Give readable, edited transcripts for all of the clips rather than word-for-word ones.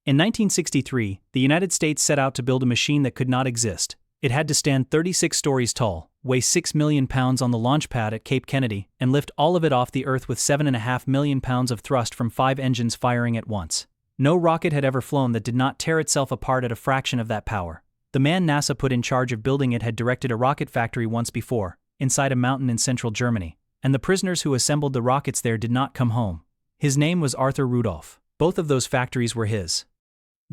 In 1963, the United States set out to build a machine that could not exist. It had to stand 36 stories tall, weigh 6 million pounds on the launch pad at Cape Kennedy, and lift all of it off the Earth with 7.5 million pounds of thrust from 5 engines firing at once. No rocket had ever flown that did not tear itself apart at a fraction of that power. The man NASA put in charge of building it had directed a rocket factory once before, inside a mountain in central Germany, and the prisoners who assembled the rockets there did not come home. His name was Arthur Rudolph. Both of those factories were his.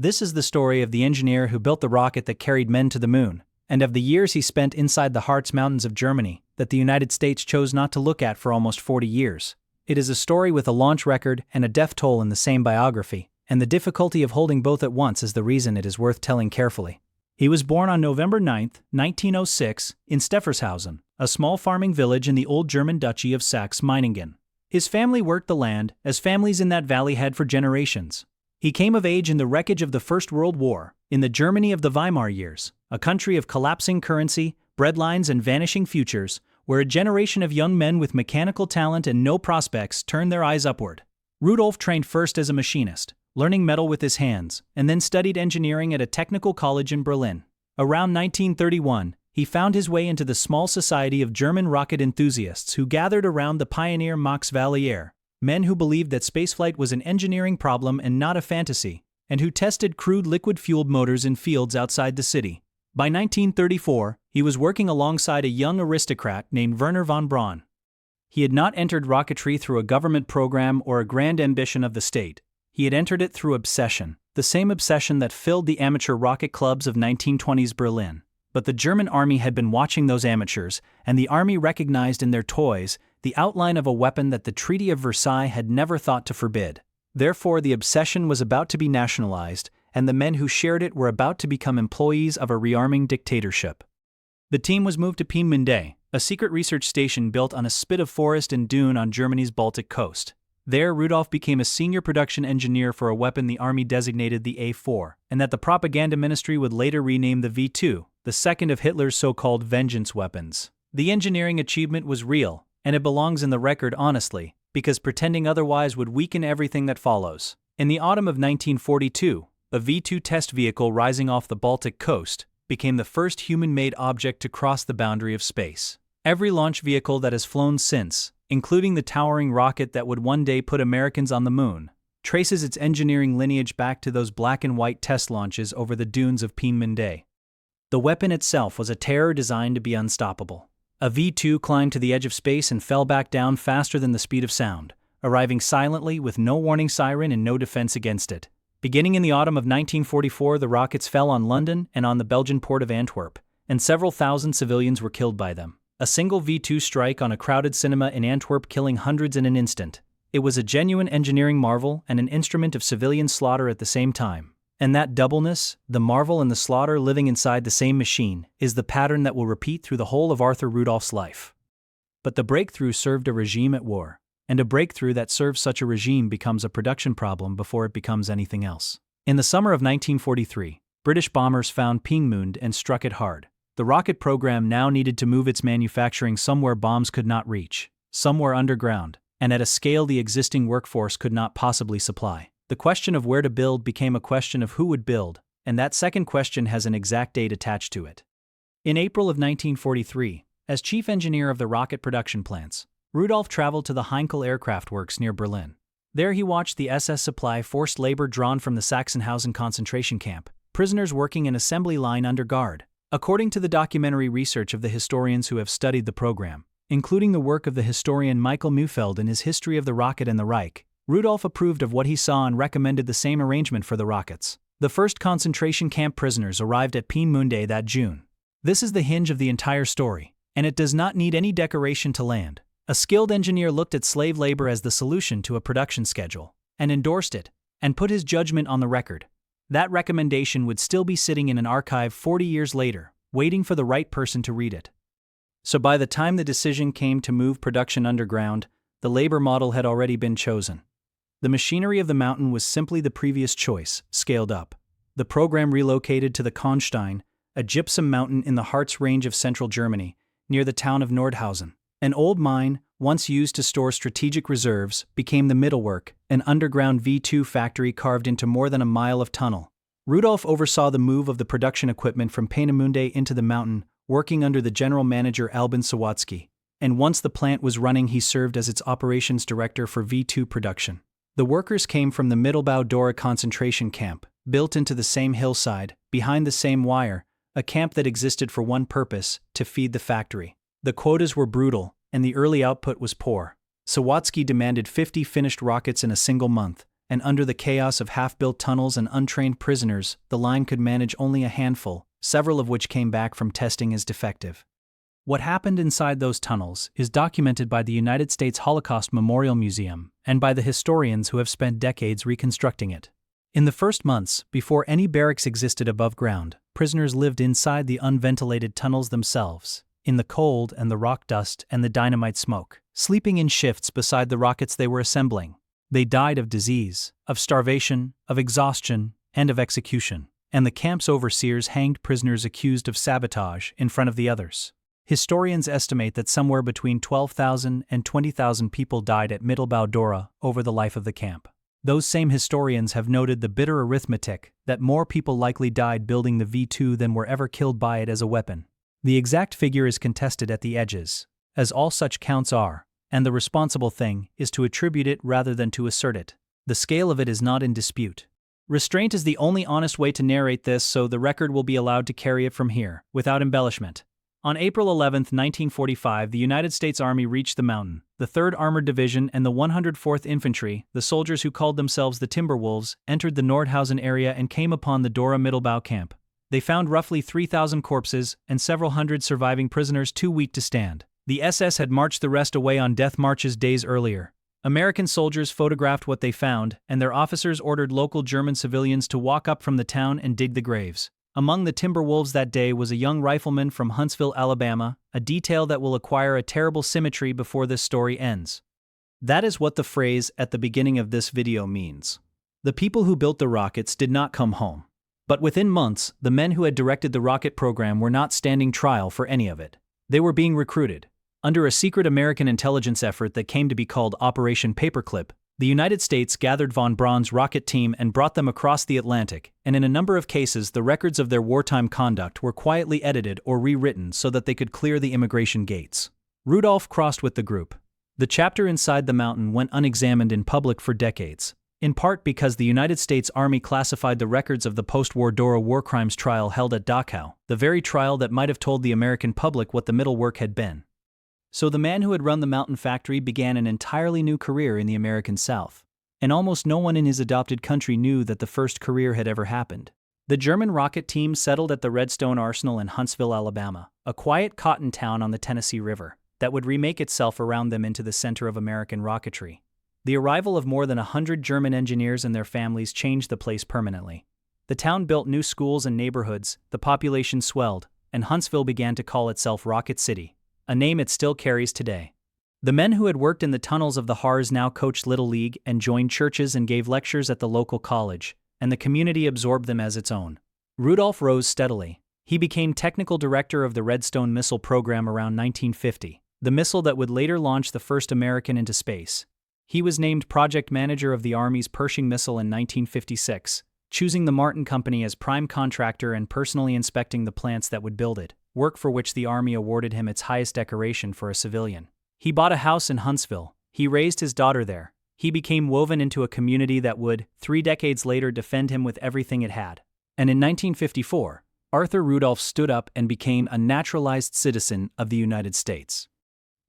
This is the story of the engineer who built the rocket that carried men to the moon, and of the years he spent inside the Harz Mountains of Germany that the United States chose not to look at for almost 40 years. It is a story with a launch record and a death toll in the same biography, and the difficulty of holding both at once is the reason it is worth telling carefully. He was born on November 9, 1906, in Steffershausen, a small farming village in the old German duchy of Saxe-Meiningen. His family worked the land, as families in that valley had for generations. He came of age in the wreckage of the First World War, in the Germany of the Weimar years, a country of collapsing currency, breadlines and vanishing futures, where a generation of young men with mechanical talent and no prospects turned their eyes upward. Rudolph trained first as a machinist, learning metal with his hands, and then studied engineering at a technical college in Berlin. Around 1931, he found his way into the small society of German rocket enthusiasts who gathered around the pioneer Max Valier, men who believed that spaceflight was an engineering problem and not a fantasy, and who tested crude liquid-fueled motors in fields outside the city. By 1934, he was working alongside a young aristocrat named Wernher von Braun. He had not entered rocketry through a government program or a grand ambition of the state. He had entered it through obsession, the same obsession that filled the amateur rocket clubs of 1920s Berlin. But the German army had been watching those amateurs, and the army recognized in their toys the outline of a weapon that the Treaty of Versailles had never thought to forbid. Therefore, the obsession was about to be nationalized, and the men who shared it were about to become employees of a rearming dictatorship. The team was moved to Peenemünde, a secret research station built on a spit of forest and dune on Germany's Baltic coast. There, Rudolph became a senior production engineer for a weapon the army designated the A4, and that the propaganda ministry would later rename the V2, the second of Hitler's so-called vengeance weapons. The engineering achievement was real, and it belongs in the record honestly, because pretending otherwise would weaken everything that follows. In the autumn of 1942, a V2 test vehicle rising off the Baltic coast became the first human-made object to cross the boundary of space. Every launch vehicle that has flown since, including the towering rocket that would one day put Americans on the moon, traces its engineering lineage back to those black and white test launches over the dunes of Peenemünde. The weapon itself was a terror designed to be unstoppable. A V2 climbed to the edge of space and fell back down faster than the speed of sound, arriving silently with no warning siren and no defense against it. Beginning in the autumn of 1944, the rockets fell on London and on the Belgian port of Antwerp, and several thousand civilians were killed by them. A single V2 strike on a crowded cinema in Antwerp killing hundreds in an instant. It was a genuine engineering marvel and an instrument of civilian slaughter at the same time. And that doubleness, the marvel and the slaughter living inside the same machine, is the pattern that will repeat through the whole of Arthur Rudolph's life. But the breakthrough served a regime at war, and a breakthrough that serves such a regime becomes a production problem before it becomes anything else. In the summer of 1943, British bombers found Peenemünde and struck it hard. The rocket program now needed to move its manufacturing somewhere bombs could not reach, somewhere underground, and at a scale the existing workforce could not possibly supply. The question of where to build became a question of who would build, and that second question has an exact date attached to it. In April of 1943, as chief engineer of the rocket production plants, Rudolph traveled to the Heinkel Aircraft Works near Berlin. There he watched the SS supply forced labor drawn from the Sachsenhausen concentration camp, prisoners working in assembly line under guard. According to the documentary research of the historians who have studied the program, including the work of the historian Michael Neufeld in his History of the Rocket and the Reich, Rudolph approved of what he saw and recommended the same arrangement for the rockets. The first concentration camp prisoners arrived at Peenemünde that June. This is the hinge of the entire story, and it does not need any decoration to land. A skilled engineer looked at slave labor as the solution to a production schedule, and endorsed it, and put his judgment on the record. That recommendation would still be sitting in an archive 40 years later, waiting for the right person to read it. So by the time the decision came to move production underground, the labor model had already been chosen. The machinery of the mountain was simply the previous choice, scaled up. The program relocated to the Konstein, a gypsum mountain in the Harz range of central Germany, near the town of Nordhausen. An old mine, once used to store strategic reserves, became the Mittelwerk, an underground V-2 factory carved into more than a mile of tunnel. Rudolph oversaw the move of the production equipment from Peenemünde into the mountain, working under the general manager Albin Sawatzki. And once the plant was running, he served as its operations director for V-2 production. The workers came from the Mittelbau-Dora concentration camp, built into the same hillside, behind the same wire, a camp that existed for one purpose: to feed the factory. The quotas were brutal, and the early output was poor. Sawatzki demanded 50 finished rockets in a single month, and under the chaos of half-built tunnels and untrained prisoners, the line could manage only a handful, several of which came back from testing as defective. What happened inside those tunnels is documented by the United States Holocaust Memorial Museum and by the historians who have spent decades reconstructing it. In the first months, before any barracks existed above ground, prisoners lived inside the unventilated tunnels themselves, in the cold and the rock dust and the dynamite smoke, sleeping in shifts beside the rockets they were assembling. They died of disease, of starvation, of exhaustion, and of execution, and the camp's overseers hanged prisoners accused of sabotage in front of the others. Historians estimate that somewhere between 12,000 and 20,000 people died at Mittelbau-Dora over the life of the camp. Those same historians have noted the bitter arithmetic that more people likely died building the V-2 than were ever killed by it as a weapon. The exact figure is contested at the edges, as all such counts are, and the responsible thing is to attribute it rather than to assert it. The scale of it is not in dispute. Restraint is the only honest way to narrate this, so the record will be allowed to carry it from here, without embellishment. On April 11, 1945, the United States Army reached the mountain. The 3rd Armored Division and the 104th Infantry, the soldiers who called themselves the Timberwolves, entered the Nordhausen area and came upon the Dora Mittelbau camp. They found roughly 3,000 corpses and several hundred surviving prisoners too weak to stand. The SS had marched the rest away on death marches days earlier. American soldiers photographed what they found, and their officers ordered local German civilians to walk up from the town and dig the graves. Among the Timberwolves that day was a young rifleman from Huntsville, Alabama, a detail that will acquire a terrible symmetry before this story ends. That is what the phrase "at the beginning of this video" means. The people who built the rockets did not come home. But within months, the men who had directed the rocket program were not standing trial for any of it. They were being recruited. Under a secret American intelligence effort that came to be called Operation Paperclip, the United States gathered von Braun's rocket team and brought them across the Atlantic, and in a number of cases the records of their wartime conduct were quietly edited or rewritten so that they could clear the immigration gates. Rudolph crossed with the group. The chapter inside the mountain went unexamined in public for decades, in part because the United States Army classified the records of the post-war Dora war crimes trial held at Dachau, the very trial that might have told the American public what the Mittelwerk had been. So the man who had run the mountain factory began an entirely new career in the American South. And almost no one in his adopted country knew that the first career had ever happened. The German rocket team settled at the Redstone Arsenal in Huntsville, Alabama, a quiet cotton town on the Tennessee River, that would remake itself around them into the center of American rocketry. The arrival of more than 100 German engineers and their families changed the place permanently. The town built new schools and neighborhoods, the population swelled, and Huntsville began to call itself Rocket City, a name it still carries today. The men who had worked in the tunnels of the Harz now coached Little League and joined churches and gave lectures at the local college, and the community absorbed them as its own. Rudolph rose steadily. He became technical director of the Redstone missile program around 1950, the missile that would later launch the first American into space. He was named project manager of the Army's Pershing missile in 1956, choosing the Martin Company as prime contractor and personally inspecting the plants that would build it, work for which the Army awarded him its highest decoration for a civilian. He bought a house in Huntsville. He raised his daughter there. He became woven into a community that would, 3 decades later, defend him with everything it had. And in 1954, Arthur Rudolph stood up and became a naturalized citizen of the United States.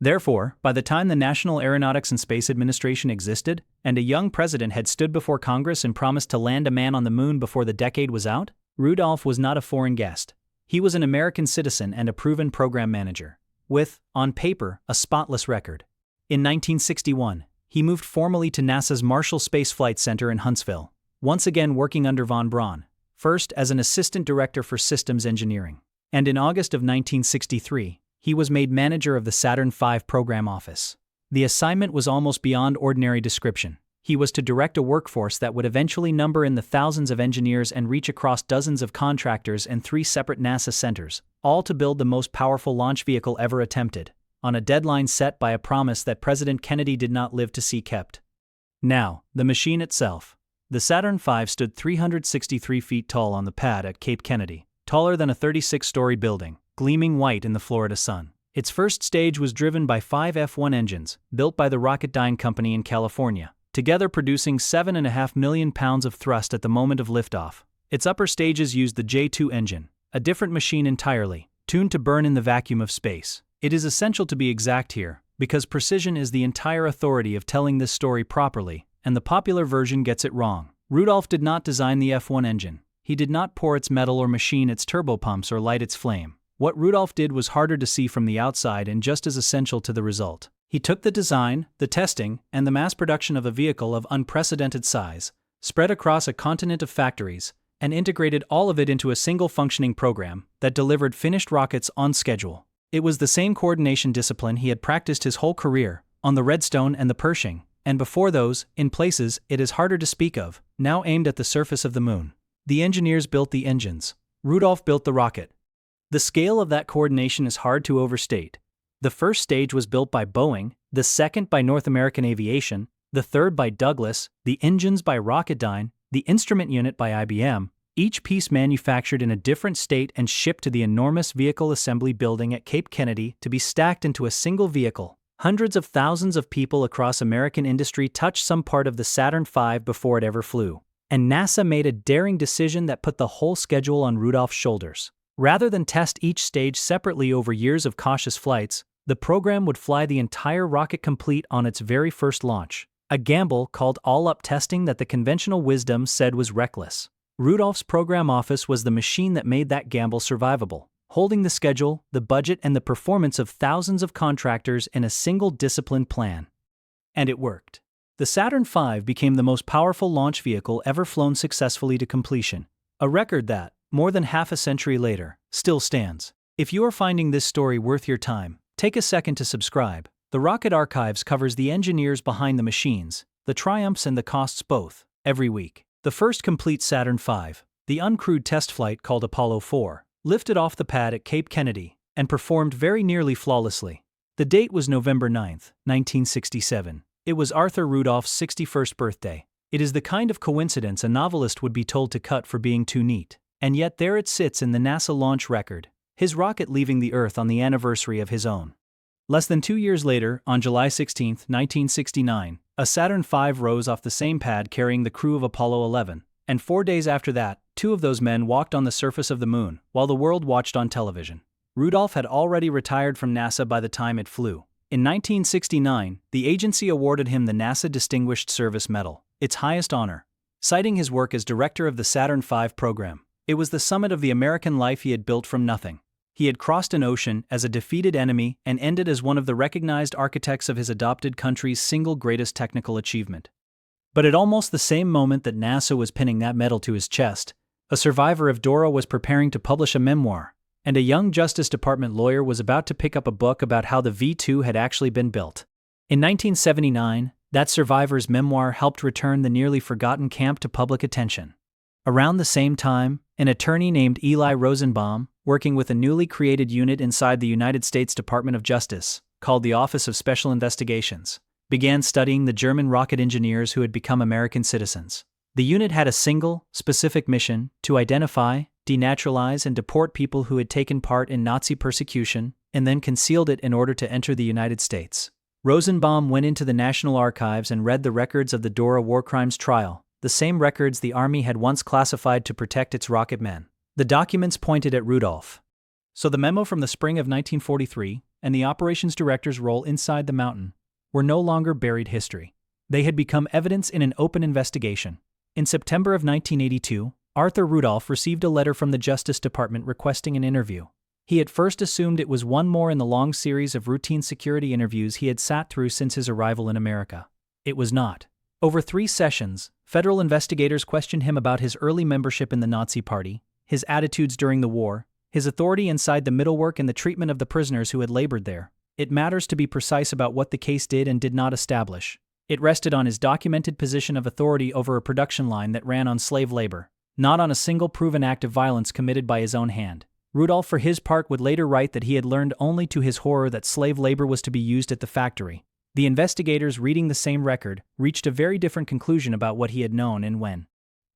Therefore, by the time the National Aeronautics and Space Administration existed, and a young president had stood before Congress and promised to land a man on the moon before the decade was out, Rudolph was not a foreign guest. He was an American citizen and a proven program manager, with, on paper, a spotless record. In 1961, he moved formally to NASA's Marshall Space Flight Center in Huntsville, once again working under von Braun, first as an assistant director for systems engineering. And in August of 1963, he was made manager of the Saturn V program office. The assignment was almost beyond ordinary description. He was to direct a workforce that would eventually number in the thousands of engineers and reach across dozens of contractors and 3 separate NASA centers, all to build the most powerful launch vehicle ever attempted. on a deadline set by a promise that President Kennedy did not live to see kept. Now, the machine itself. The Saturn V stood 363 feet tall on the pad at Cape Kennedy, taller than a 36-story building, gleaming white in the Florida sun. Its first stage was driven by 5 F-1 engines, built by the Rocketdyne company in California, together producing 7.5 million pounds of thrust at the moment of liftoff. Its upper stages used the J2 engine, a different machine entirely, tuned to burn in the vacuum of space. It is essential to be exact here, because precision is the entire authority of telling this story properly, and the popular version gets it wrong. Rudolph did not design the F-1 engine. He did not pour its metal or machine its turbopumps or light its flame. What Rudolph did was harder to see from the outside and just as essential to the result. He took the design, the testing, and the mass production of a vehicle of unprecedented size, spread across a continent of factories, and integrated all of it into a single functioning program that delivered finished rockets on schedule. It was the same coordination discipline he had practiced his whole career, on the Redstone and the Pershing, and before those, in places it is harder to speak of, now aimed at the surface of the moon. The engineers built the engines. Rudolph built the rocket. The scale of that coordination is hard to overstate. The first stage was built by Boeing, the second by North American Aviation, the third by Douglas, the engines by Rocketdyne, the instrument unit by IBM, each piece manufactured in a different state and shipped to the enormous vehicle assembly building at Cape Kennedy to be stacked into a single vehicle. Hundreds of thousands of people across American industry touched some part of the Saturn V before it ever flew. And NASA made a daring decision that put the whole schedule on Rudolph's shoulders. Rather than test each stage separately over years of cautious flights, the program would fly the entire rocket complete on its very first launch, a gamble called all-up testing that the conventional wisdom said was reckless. Rudolph's program office was the machine that made that gamble survivable, holding the schedule, the budget, and the performance of thousands of contractors in a single disciplined plan. And it worked. The Saturn V became the most powerful launch vehicle ever flown successfully to completion, a record that, more than half a century later, still stands. If you are finding this story worth your time, take a second to subscribe. The Rocket Archives covers the engineers behind the machines, the triumphs and the costs both, every week. The first complete Saturn V, the uncrewed test flight called Apollo 4, lifted off the pad at Cape Kennedy and performed very nearly flawlessly. The date was November 9, 1967. It was Arthur Rudolph's 61st birthday. It is the kind of coincidence a novelist would be told to cut for being too neat. And yet there it sits in the NASA launch record, his rocket leaving the Earth on the anniversary of his own. Less than 2 years later, on July 16, 1969, a Saturn V rose off the same pad carrying the crew of Apollo 11, and 4 days after that, 2 of those men walked on the surface of the moon while the world watched on television. Rudolph had already retired from NASA by the time it flew. In 1969, the agency awarded him the NASA Distinguished Service Medal, its highest honor, citing his work as director of the Saturn V program. It was the summit of the American life he had built from nothing. He had crossed an ocean as a defeated enemy and ended as one of the recognized architects of his adopted country's single greatest technical achievement. But at almost the same moment that NASA was pinning that medal to his chest, a survivor of Dora was preparing to publish a memoir, and a young Justice Department lawyer was about to pick up a book about how the V2 had actually been built. In 1979, that survivor's memoir helped return the nearly forgotten camp to public attention. Around the same time, an attorney named Eli Rosenbaum, working with a newly created unit inside the United States Department of Justice, called the Office of Special Investigations, began studying the German rocket engineers who had become American citizens. The unit had a single, specific mission: to identify, denaturalize, and deport people who had taken part in Nazi persecution, and then concealed it in order to enter the United States. Rosenbaum went into the National Archives and read the records of the Dora war crimes trial, the same records the Army had once classified to protect its rocket men. The documents pointed at Rudolph. So the memo from the spring of 1943 and the operations director's role inside the mountain were no longer buried history. They had become evidence in an open investigation. In September of 1982, Arthur Rudolph received a letter from the Justice Department requesting an interview. He at first assumed it was one more in the long series of routine security interviews he had sat through since his arrival in America. It was not. Over 3 sessions, federal investigators questioned him about his early membership in the Nazi Party, his attitudes during the war, his authority inside the middlework, and the treatment of the prisoners who had labored there. It matters to be precise about what the case did and did not establish. It rested on his documented position of authority over a production line that ran on slave labor, not on a single proven act of violence committed by his own hand. Rudolph for his part would later write that he had learned only to his horror that slave labor was to be used at the factory. The investigators reading the same record reached a very different conclusion about what he had known and when.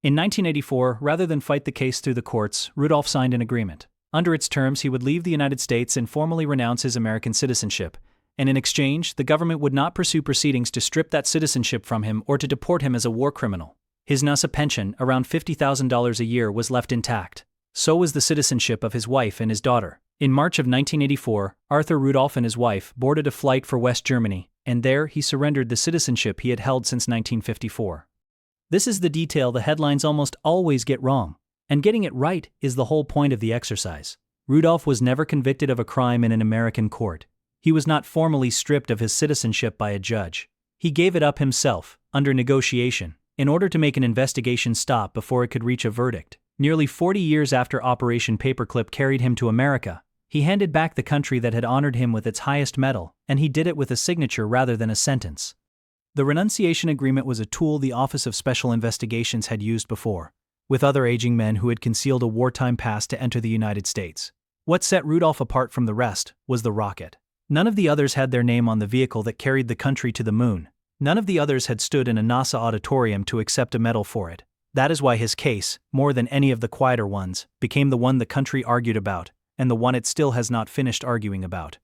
In 1984, rather than fight the case through the courts, Rudolph signed an agreement. Under its terms, he would leave the United States and formally renounce his American citizenship, and in exchange, the government would not pursue proceedings to strip that citizenship from him or to deport him as a war criminal. His NASA pension, around $50,000 a year, was left intact. So was the citizenship of his wife and his daughter. In March of 1984, Arthur Rudolph and his wife boarded a flight for West Germany, and there he surrendered the citizenship he had held since 1954. This is the detail the headlines almost always get wrong, and getting it right is the whole point of the exercise. Rudolph was never convicted of a crime in an American court. He was not formally stripped of his citizenship by a judge. He gave it up himself, under negotiation, in order to make an investigation stop before it could reach a verdict. Nearly 40 years after Operation Paperclip carried him to America, he handed back the country that had honored him with its highest medal, and he did it with a signature rather than a sentence. The renunciation agreement was a tool the Office of Special Investigations had used before, with other aging men who had concealed a wartime past to enter the United States. What set Rudolph apart from the rest was the rocket. None of the others had their name on the vehicle that carried the country to the moon. None of the others had stood in a NASA auditorium to accept a medal for it. That is why his case, more than any of the quieter ones, became the one the country argued about, and the one it still has not finished arguing about.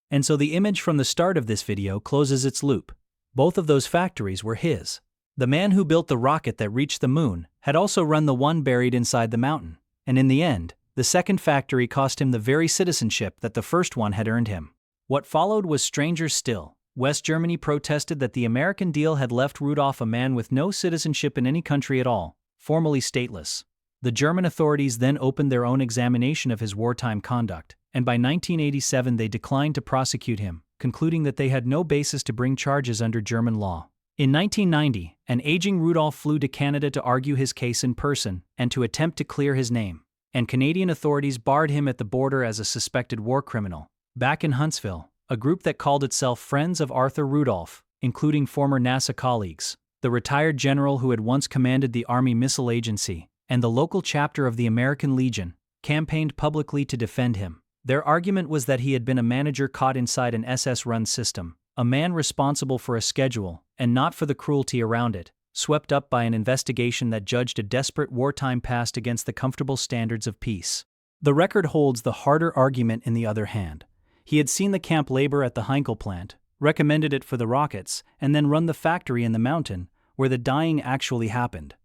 And so the image from the start of this video closes its loop. Both of those factories were his. The man who built the rocket that reached the moon had also run the one buried inside the mountain, and in the end, the second factory cost him the very citizenship that the first one had earned him. What followed was stranger still. West Germany protested that the American deal had left Rudolph a man with no citizenship in any country at all, formally stateless. The German authorities then opened their own examination of his wartime conduct, and by 1987 they declined to prosecute him, concluding that they had no basis to bring charges under German law. In 1990, an aging Rudolph flew to Canada to argue his case in person and to attempt to clear his name, and Canadian authorities barred him at the border as a suspected war criminal. Back in Huntsville, a group that called itself Friends of Arthur Rudolph, including former NASA colleagues, the retired general who had once commanded the Army Missile Agency, and the local chapter of the American Legion, campaigned publicly to defend him. Their argument was that he had been a manager caught inside an SS-run system, a man responsible for a schedule, and not for the cruelty around it, swept up by an investigation that judged a desperate wartime past against the comfortable standards of peace. The record holds the harder argument in the other hand. He had seen the camp labor at the Heinkel plant, recommended it for the rockets, and then run the factory in the mountain, where the dying actually happened.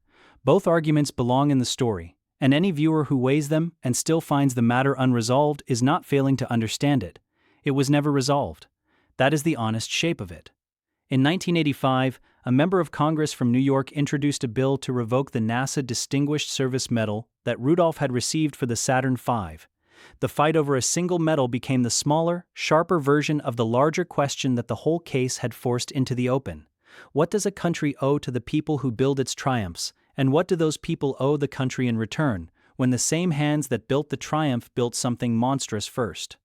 Both arguments belong in the story, and any viewer who weighs them and still finds the matter unresolved is not failing to understand it. It was never resolved. That is the honest shape of it. In 1985, a member of Congress from New York introduced a bill to revoke the NASA Distinguished Service Medal that Rudolph had received for the Saturn V. The fight over a single medal became the smaller, sharper version of the larger question that the whole case had forced into the open. What does a country owe to the people who build its triumphs, and what do those people owe the country in return, when the same hands that built the triumph built something monstrous first?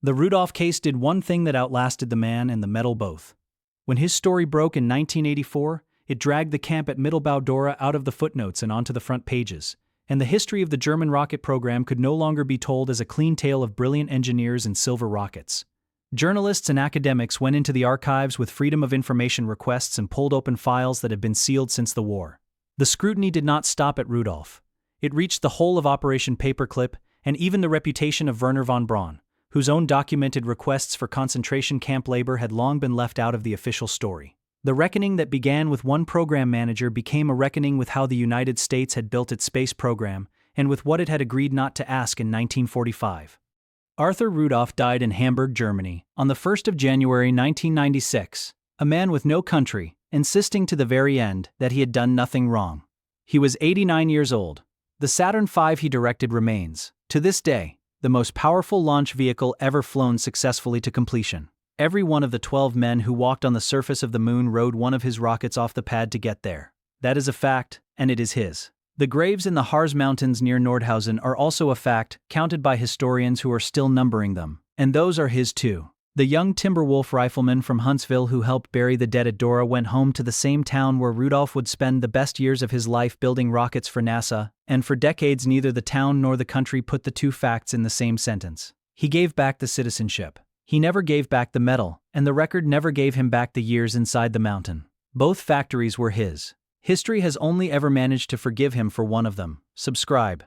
The Rudolph case did one thing that outlasted the man and the medal both. When his story broke in 1984, it dragged the camp at Mittelbau-Dora out of the footnotes and onto the front pages, and the history of the German rocket program could no longer be told as a clean tale of brilliant engineers and silver rockets. Journalists and academics went into the archives with freedom of information requests and pulled open files that had been sealed since the war. The scrutiny did not stop at Rudolph. It reached the whole of Operation Paperclip and even the reputation of Wernher von Braun, whose own documented requests for concentration camp labor had long been left out of the official story. The reckoning that began with one program manager became a reckoning with how the United States had built its space program and with what it had agreed not to ask in 1945. Arthur Rudolph died in Hamburg, Germany, on the 1st of January 1996, a man with no country, insisting to the very end that he had done nothing wrong. He was 89 years old. The Saturn V he directed remains, to this day, the most powerful launch vehicle ever flown successfully to completion. Every one of the 12 men who walked on the surface of the moon rode one of his rockets off the pad to get there. That is a fact, and it is his. The graves in the Harz Mountains near Nordhausen are also a fact, counted by historians who are still numbering them, and those are his too. The young Timberwolf rifleman from Huntsville who helped bury the dead at Dora went home to the same town where Rudolph would spend the best years of his life building rockets for NASA, and for decades neither the town nor the country put the two facts in the same sentence. He gave back the citizenship. He never gave back the medal, and the record never gave him back the years inside the mountain. Both factories were his. History has only ever managed to forgive him for one of them. Subscribe.